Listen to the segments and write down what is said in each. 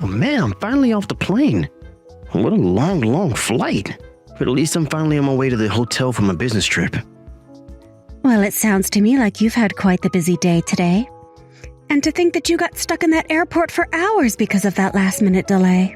Oh man, I'm finally off the plane. What a long flight. But at least I'm finally on my way to the hotel for my business trip. Well, it sounds to me like you've had quite the busy day today. And to think that you got stuck in that airport for hours because of that last-minute delay.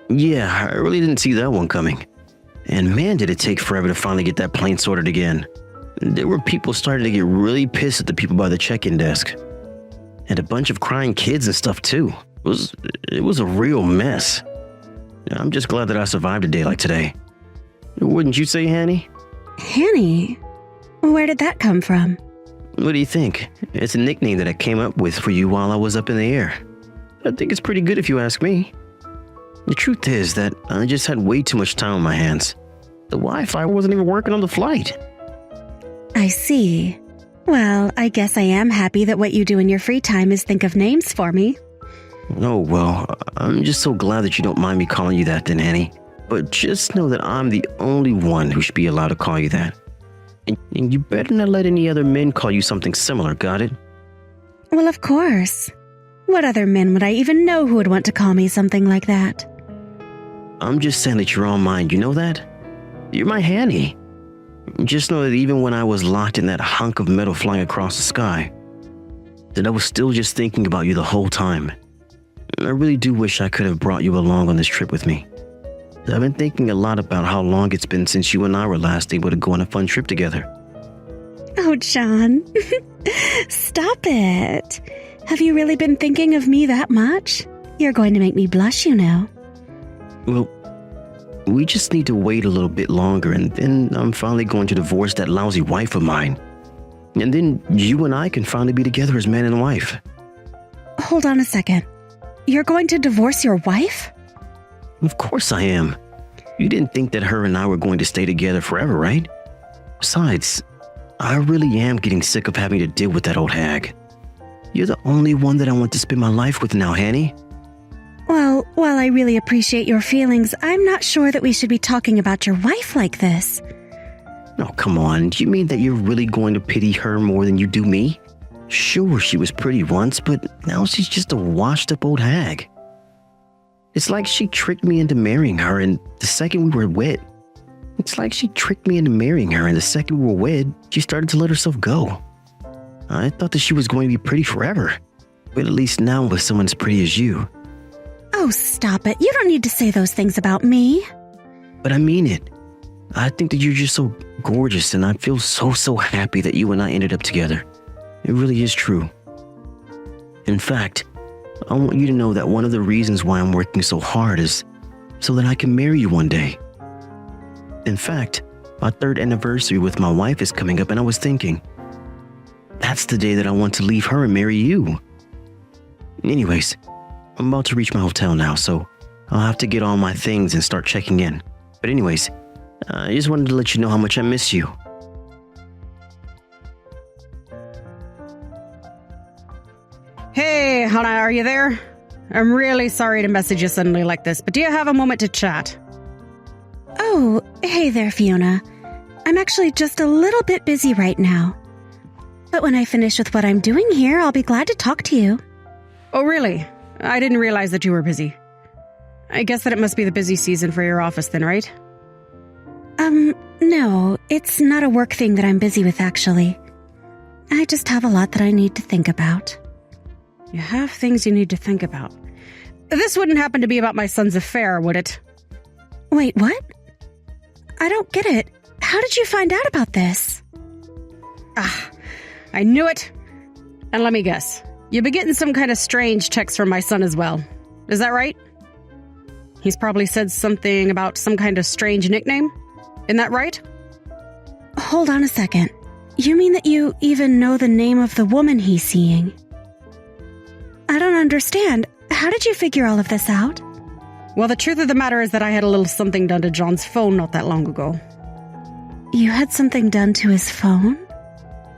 Yeah, I really didn't see that one coming. And man, did it take forever to finally get that plane sorted again. There were people starting to get really pissed at the people by the check-in desk. And a bunch of crying kids and stuff too. It was a real mess. I'm just glad that I survived a day like today. Wouldn't you say, Hanny? Hanny? Where did that come from? What do you think? It's a nickname that I came up with for you while I was up in the air. I think it's pretty good if you ask me. The truth is that I just had way too much time on my hands. The Wi-Fi wasn't even working on the flight. I see. Well, I guess I am happy that what you do in your free time is think of names for me. Oh, well, I'm just so glad that you don't mind me calling you that then, Annie. But just know that I'm the only one who should be allowed to call you that. And you better not let any other men call you something similar, got it? Well, of course. What other men would I even know who would want to call me something like that? I'm just saying that you're all mine, you know that? You're my Hanny. Just know that even when I was locked in that hunk of metal flying across the sky, that I was still just thinking about you the whole time. I really do wish I could have brought you along on this trip with me. I've been thinking a lot about how long it's been since you and I were last able to go on a fun trip together. Oh, John. Stop it. Have you really been thinking of me that much? You're going to make me blush, you know. Well, we just need to wait a little bit longer, and then I'm finally going to divorce that lousy wife of mine. And then you and I can finally be together as man and wife. Hold on a second. You're going to divorce your wife? Of course I am. You didn't think that her and I were going to stay together forever, right? Besides, I really am getting sick of having to deal with that old hag. You're the only one that I want to spend my life with now, Hanny. Well, while I really appreciate your feelings, I'm not sure that we should be talking about your wife like this. Oh, come on. Do you mean that you're really going to pity her more than you do me? Sure, she was pretty once, but now she's just a washed-up old hag. It's like she tricked me into marrying her, and the second we were wed, she started to let herself go. I thought that she was going to be pretty forever, but at least now with someone as pretty as you. Oh, stop it. You don't need to say those things about me. But I mean it. I think that you're just so gorgeous, and I feel so happy that you and I ended up together. It really is true. In fact, I want you to know that one of the reasons why I'm working so hard is so that I can marry you one day. In fact, our 3rd anniversary with my wife is coming up, and I was thinking, that's the day that I want to leave her and marry you. Anyways, I'm about to reach my hotel now, so I'll have to get all my things and start checking in. But anyways, I just wanted to let you know how much I miss you. Hey, Hannah, are you there? I'm really sorry to message you suddenly like this, but do you have a moment to chat? Oh, hey there, Fiona. I'm actually just a little bit busy right now. But when I finish with what I'm doing here, I'll be glad to talk to you. Oh, really? I didn't realize that you were busy. I guess that it must be the busy season for your office then, right? No, it's not a work thing that I'm busy with, actually. I just have a lot that I need to think about. You have things you need to think about. This wouldn't happen to be about my son's affair, would it? Wait, what? I don't get it. How did you find out about this? I knew it. And let me guess. You've been getting some kind of strange texts from my son as well. Is that right? He's probably said something about some kind of strange nickname. Isn't that right? Hold on a second. You mean that you even know the name of the woman he's seeing? I don't understand. How did you figure all of this out? Well, the truth of the matter is that I had a little something done to John's phone not that long ago. You had something done to his phone?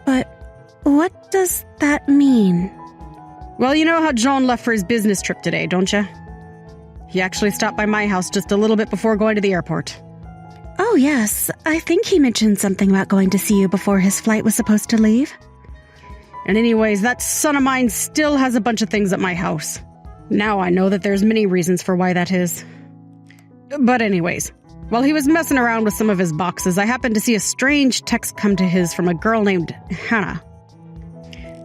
But what does that mean? Well, you know how John left for his business trip today, don't you? He actually stopped by my house just a little bit before going to the airport. Oh, yes. I think he mentioned something about going to see you before his flight was supposed to leave. And anyways, that son of mine still has a bunch of things at my house. Now I know that there's many reasons for why that is. But anyways, while he was messing around with some of his boxes, I happened to see a strange text come to his from a girl named Hannah.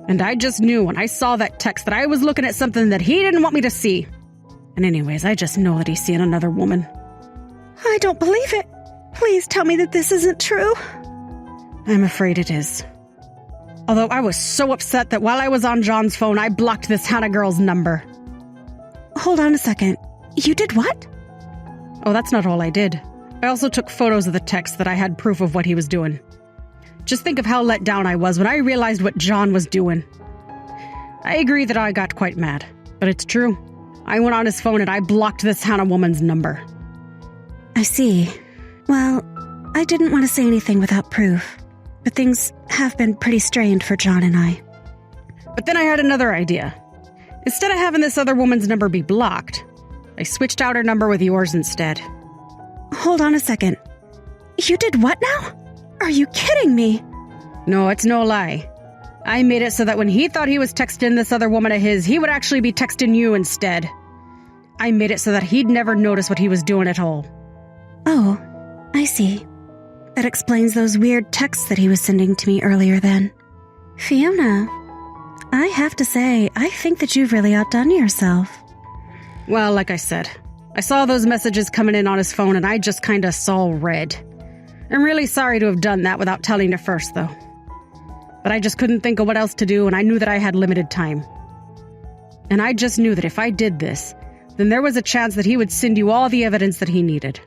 And I just knew when I saw that text that I was looking at something that he didn't want me to see. And anyways, I just know that he's seeing another woman. I don't believe it. Please tell me that this isn't true. I'm afraid it is. Although I was so upset that while I was on John's phone, I blocked this Hannah girl's number. Hold on a second. You did what? Oh, that's not all I did. I also took photos of the text that I had proof of what he was doing. Just think of how let down I was when I realized what John was doing. I agree that I got quite mad, but it's true. I went on his phone and I blocked this Hannah woman's number. I see. Well, I didn't want to say anything without proof, but things have been pretty strained for John and I. But then I had another idea. Instead of having this other woman's number be blocked, I switched out her number with yours instead. Hold on a second. You did what now? Are you kidding me? No, it's no lie. I made it so that when he thought he was texting this other woman of his, he would actually be texting you instead. I made it so that he'd never notice what he was doing at all. Oh, I see. That explains those weird texts that he was sending to me earlier then. Fiona, I have to say, I think that you've really outdone yourself. Well, like I said, I saw those messages coming in on his phone and I just kinda saw red. I'm really sorry to have done that without telling you first, though. But I just couldn't think of what else to do, and I knew that I had limited time. And I just knew that if I did this, then there was a chance that he would send you all the evidence that he needed.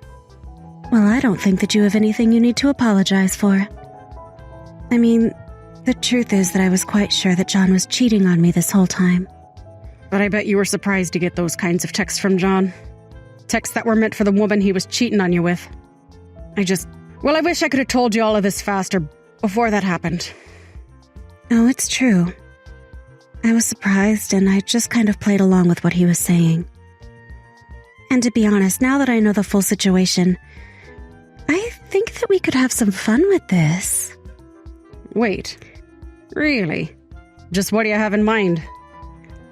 Well, I don't think that you have anything you need to apologize for. I mean, the truth is that I was quite sure that John was cheating on me this whole time. But I bet you were surprised to get those kinds of texts from John. Texts that were meant for the woman he was cheating on you with. I wish I could have told you all of this faster before that happened. Oh, it's true. I was surprised and I just kind of played along with what he was saying. And to be honest, now that I know the full situation, I think that we could have some fun with this. Wait, really? Just what do you have in mind?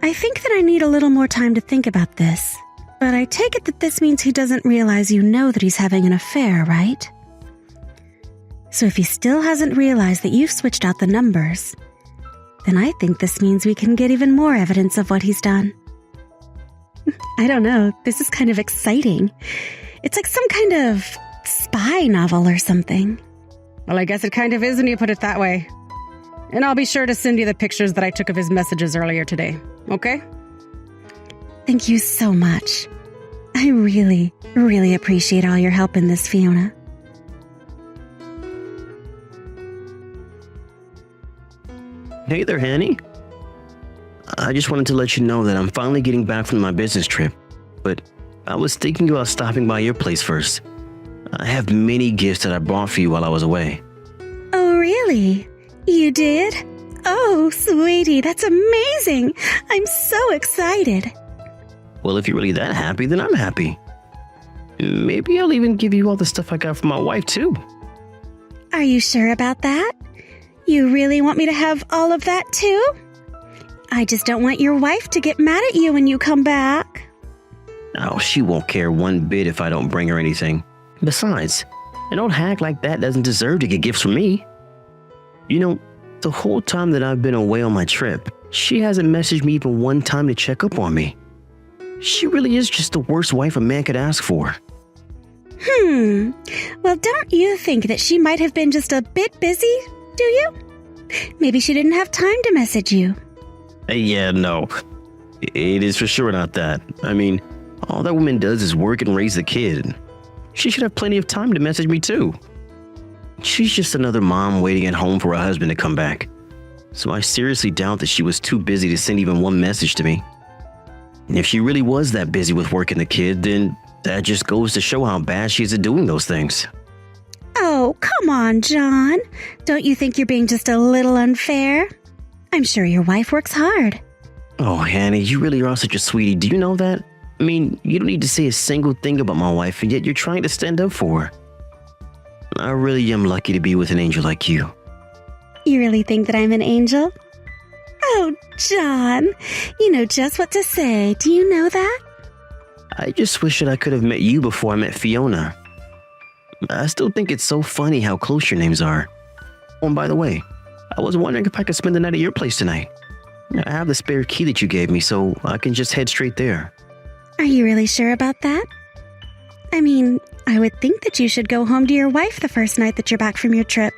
I think that I need a little more time to think about this, but I take it that this means he doesn't realize you know that he's having an affair, right? So if he still hasn't realized that you've switched out the numbers, then I think this means we can get even more evidence of what he's done. I don't know, this is kind of exciting. It's like some kind of spy novel or something. Well, I guess it kind of is when you put it that way. And I'll be sure to send you the pictures that I took of his messages earlier today, okay? Thank you so much. I really, really appreciate all your help in this, Fiona. Hey there, Hanny. I just wanted to let you know that I'm finally getting back from my business trip, but I was thinking about stopping by your place first. I have many gifts that I brought for you while I was away. Oh, really? You did? Oh, sweetie, that's amazing. I'm so excited. Well, if you're really that happy, then I'm happy. Maybe I'll even give you all the stuff I got from my wife, too. Are you sure about that? You really want me to have all of that, too? I just don't want your wife to get mad at you when you come back. Oh, she won't care one bit if I don't bring her anything. Besides, an old hack like that doesn't deserve to get gifts from me. You know, the whole time that I've been away on my trip, she hasn't messaged me even one time to check up on me. She really is just the worst wife a man could ask for. Well, don't you think that she might have been just a bit busy, do you? Maybe she didn't have time to message you. Yeah, no. It is for sure not that. I mean, all that woman does is work and raise the kid. She should have plenty of time to message me too. She's just another mom waiting at home for her husband to come back. So I seriously doubt that she was too busy to send even one message to me. And if she really was that busy with work and the kid, then that just goes to show how bad she is at doing those things. Oh, come on, John. Don't you think you're being just a little unfair? I'm sure your wife works hard. Oh, Hanny, you really are such a sweetie. Do you know that? I mean, you don't need to say a single thing about my wife, and yet you're trying to stand up for her. I really am lucky to be with an angel like you. You really think that I'm an angel? Oh, John, you know just what to say. Do you know that? I just wish that I could have met you before I met Fiona. I still think it's so funny how close your names are. Oh, and by the way, I was wondering if I could spend the night at your place tonight. I have the spare key that you gave me, so I can just head straight there. Are you really sure about that? I mean, I would think that you should go home to your wife the first night that you're back from your trip,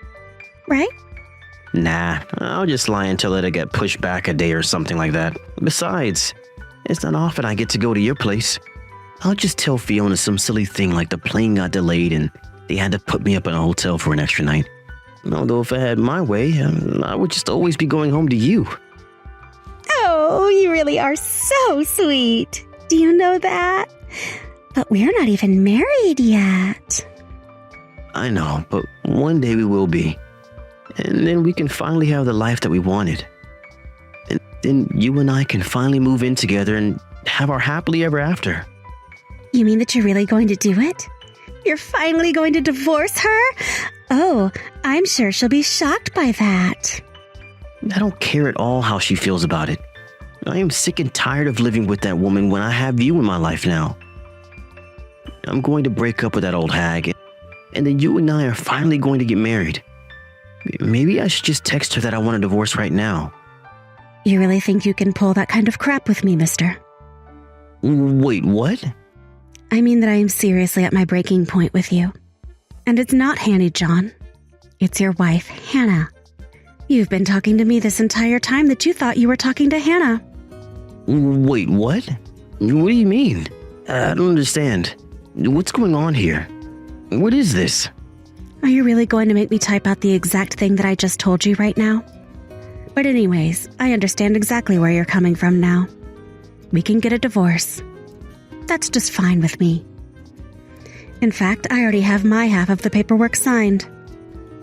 right? Nah, I'll just lie until it'll get pushed back a day or something like that. Besides, it's not often I get to go to your place. I'll just tell Fiona some silly thing like the plane got delayed and they had to put me up in a hotel for an extra night. Although if I had my way, I would just always be going home to you. Oh, you really are so sweet. Do you know that? But we're not even married yet. I know, but one day we will be. And then we can finally have the life that we wanted. And then you and I can finally move in together and have our happily ever after. You mean that you're really going to do it? You're finally going to divorce her? Oh, I'm sure she'll be shocked by that. I don't care at all how she feels about it. I am sick and tired of living with that woman when I have you in my life now. I'm going to break up with that old hag, and then you and I are finally going to get married. Maybe I should just text her that I want a divorce right now. You really think you can pull that kind of crap with me, mister? Wait, what? I mean that I am seriously at my breaking point with you. And it's not Hanny, John. It's your wife, Hannah. You've been talking to me this entire time that you thought you were talking to Hannah. Wait, what? What do you mean? I don't understand. What's going on here? What is this? Are you really going to make me type out the exact thing that I just told you right now? But anyways, I understand exactly where you're coming from now. We can get a divorce. That's just fine with me. In fact, I already have my half of the paperwork signed.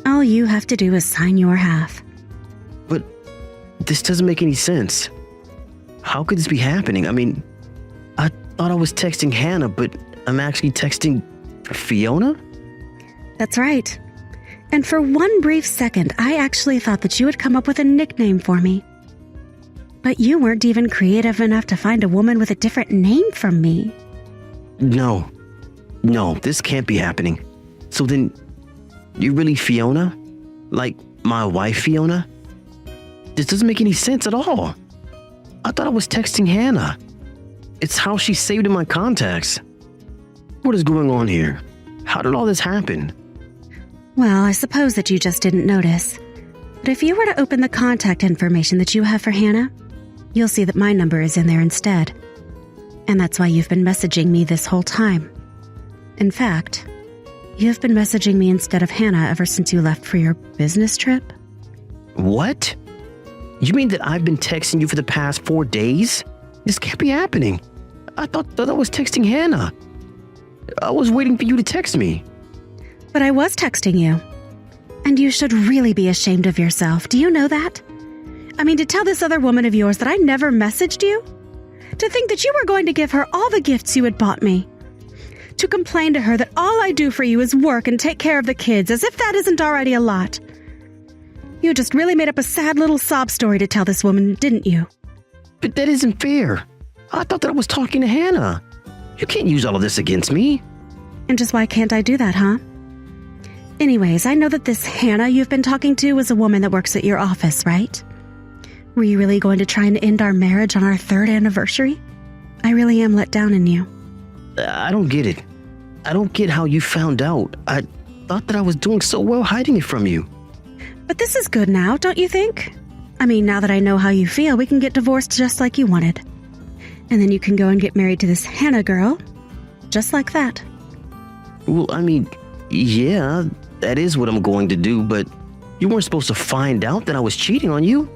All you have to do is sign your half. But this doesn't make any sense. How could this be happening? I mean, I thought I was texting Hannah, but I'm actually texting Fiona? That's right. And for one brief second, I actually thought that you would come up with a nickname for me. But you weren't even creative enough to find a woman with a different name from me. No, this can't be happening. So then, you're really Fiona? Like my wife Fiona? This doesn't make any sense at all. I thought I was texting Hannah. It's how she saved in my contacts. What is going on here? How did all this happen? Well, I suppose that you just didn't notice. But if you were to open the contact information that you have for Hannah, you'll see that my number is in there instead. And that's why you've been messaging me this whole time. In fact, you've been messaging me instead of Hannah ever since you left for your business trip. What? You mean that I've been texting you for the past 4 days? This can't be happening. I thought I was texting Hannah. I was waiting for you to text me. But I was texting you. And you should really be ashamed of yourself. Do you know that? I mean, to tell this other woman of yours that I never messaged you? To think that you were going to give her all the gifts you had bought me? To complain to her that all I do for you is work and take care of the kids, as if that isn't already a lot? You just really made up a sad little sob story to tell this woman, didn't you? But that isn't fair. I thought that I was talking to Hannah. You can't use all of this against me. And just why can't I do that, huh? Anyways, I know that this Hannah you've been talking to is a woman that works at your office, right? Were you really going to try and end our marriage on our 3rd anniversary? I really am let down in you. I don't get it. I don't get how you found out. I thought that I was doing so well hiding it from you. But this is good now, don't you think? I mean, now that I know how you feel, we can get divorced just like you wanted. And then you can go and get married to this Hannah girl. Just like that. Well, I mean, yeah, that is what I'm going to do, but you weren't supposed to find out that I was cheating on you.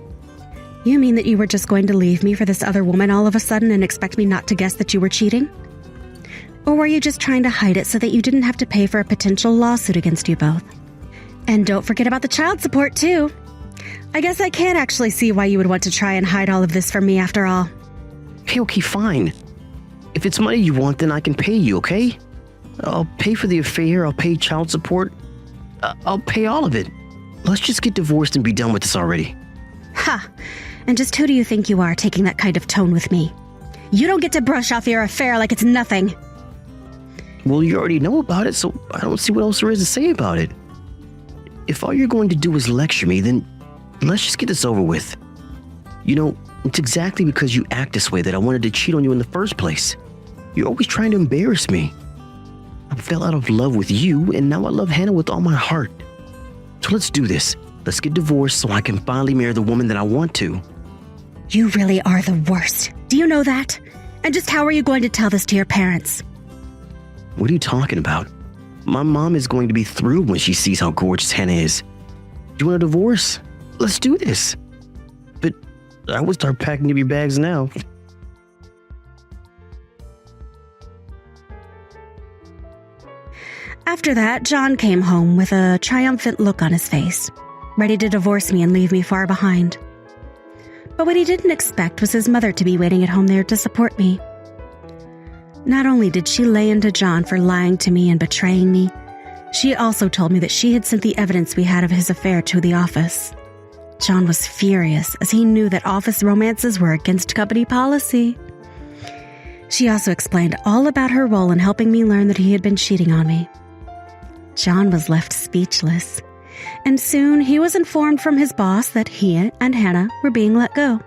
You mean that you were just going to leave me for this other woman all of a sudden and expect me not to guess that you were cheating? Or were you just trying to hide it so that you didn't have to pay for a potential lawsuit against you both? And don't forget about the child support, too. I guess I can actually see why you would want to try and hide all of this from me after all. Okay, fine. If it's money you want, then I can pay you, okay? I'll pay for the affair, I'll pay child support. I'll pay all of it. Let's just get divorced and be done with this already. Ha! And just who do you think you are taking that kind of tone with me? You don't get to brush off your affair like it's nothing. Well, you already know about it, so I don't see what else there is to say about it. If all you're going to do is lecture me, then let's just get this over with. You know, it's exactly because you act this way that I wanted to cheat on you in the first place. You're always trying to embarrass me. I fell out of love with you, and now I love Hannah with all my heart. So let's do this. Let's get divorced so I can finally marry the woman that I want to. You really are the worst. Do you know that? And just how are you going to tell this to your parents? What are you talking about? My mom is going to be thrilled when she sees how gorgeous Hannah is. Do you want a divorce? Let's do this. But I would start packing up your bags now. After that, John came home with a triumphant look on his face, ready to divorce me and leave me far behind. But what he didn't expect was his mother to be waiting at home there to support me. Not only did she lay into John for lying to me and betraying me, she also told me that she had sent the evidence we had of his affair to the office. John was furious as he knew that office romances were against company policy. She also explained all about her role in helping me learn that he had been cheating on me. John was left speechless, and soon he was informed from his boss that he and Hannah were being let go.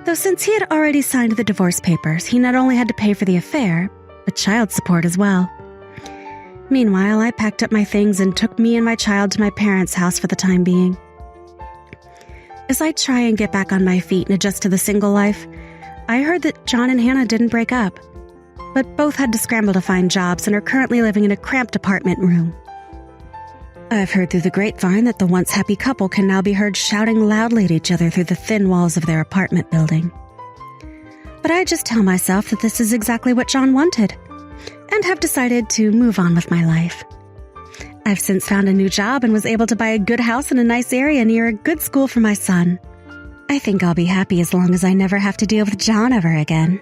Though since he had already signed the divorce papers, he not only had to pay for the affair, but child support as well. Meanwhile, I packed up my things and took me and my child to my parents' house for the time being. As I try and get back on my feet and adjust to the single life, I heard that John and Hannah didn't break up, but both had to scramble to find jobs and are currently living in a cramped apartment room. I've heard through the grapevine that the once happy couple can now be heard shouting loudly at each other through the thin walls of their apartment building. But I just tell myself that this is exactly what John wanted, and have decided to move on with my life. I've since found a new job and was able to buy a good house in a nice area near a good school for my son. I think I'll be happy as long as I never have to deal with John ever again.